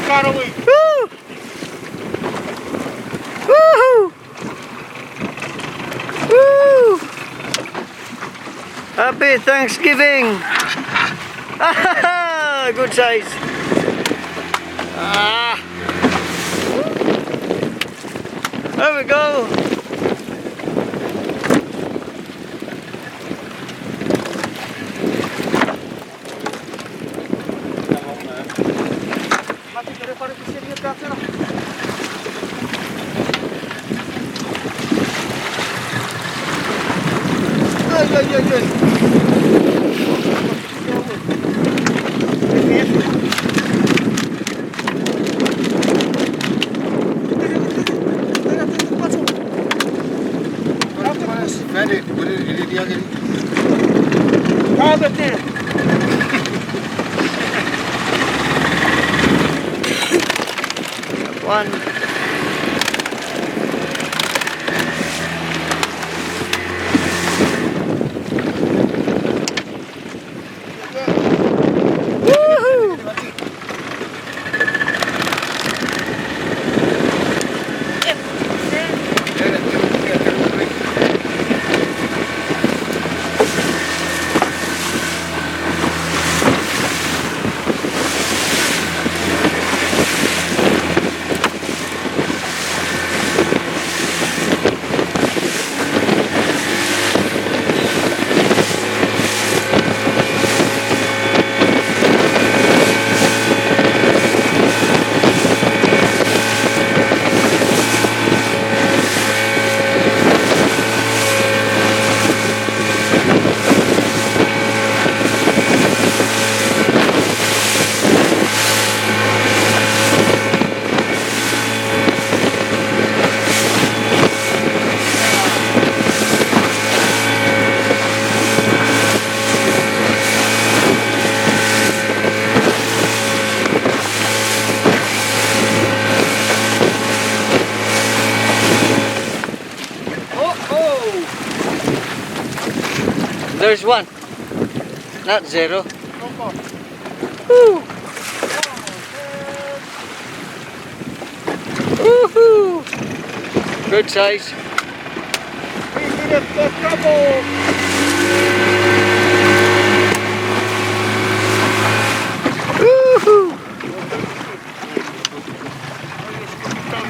car away. Woo! Woohoo! Woo! Happy Thanksgiving! Good size. Ah. There we go. One. Woohoo! There's one, not zero. Woo. Woohoo! Good size. We did it for trouble. Woohoo!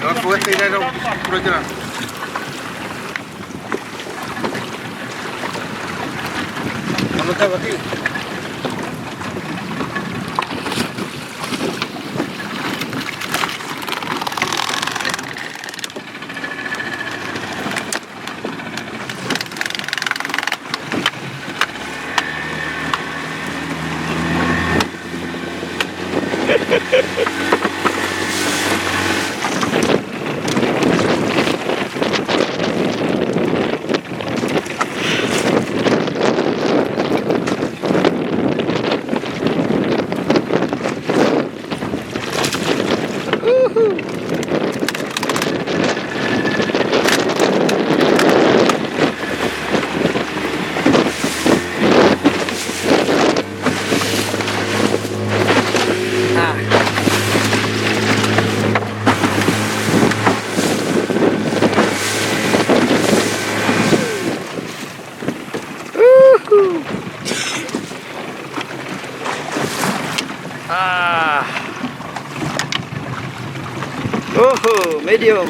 Don't forget to let program. Mathew. Oh, medium.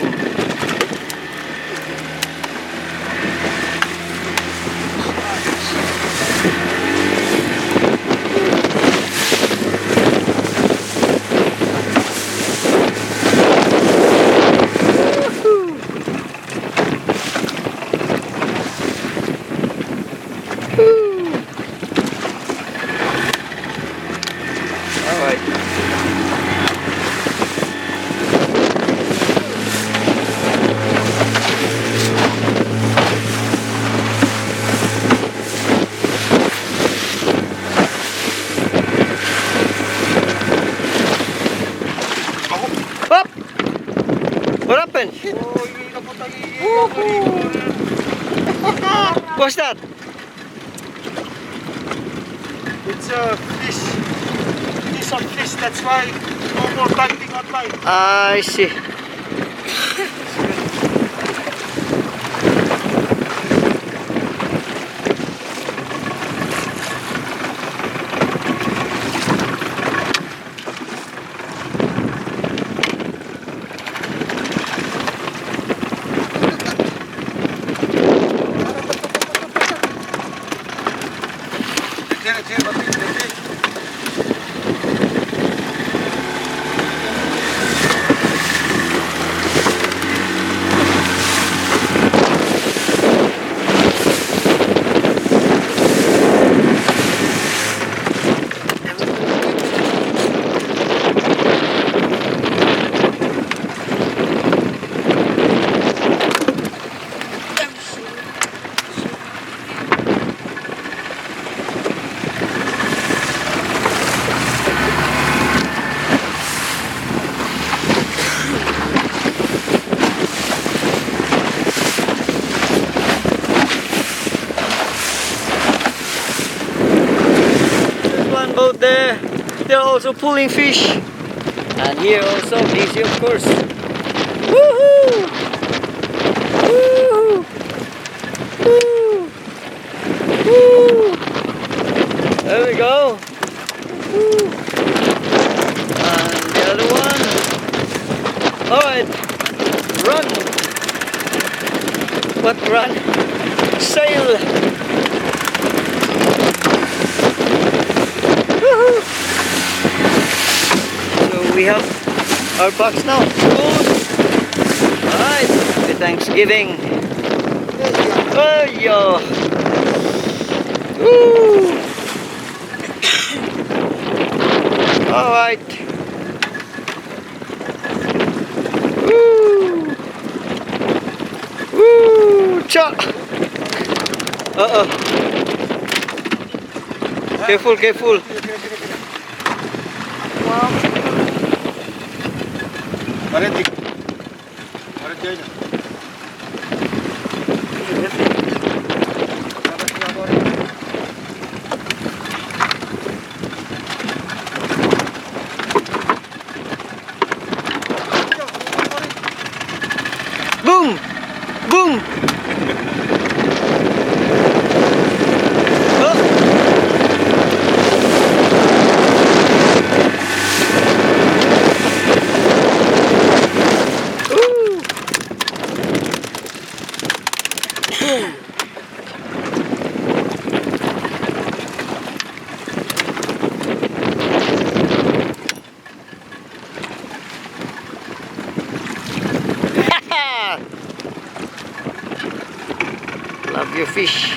What happened? What's that? It's a fish. some fish, that's why no more biting online. I see. Boat there, they're also pulling fish, and here also busy, of course. Woohoo! Woo! Woo! Woo! There we go. Woo! And the other one. All right, run! What run? Sail! So we have our box now. Alright, happy Thanksgiving. Oh yeah. Woo. Alright. Woo. Woo. Cha. Uh-oh. Careful, careful. Boom! Boom! Love your fish.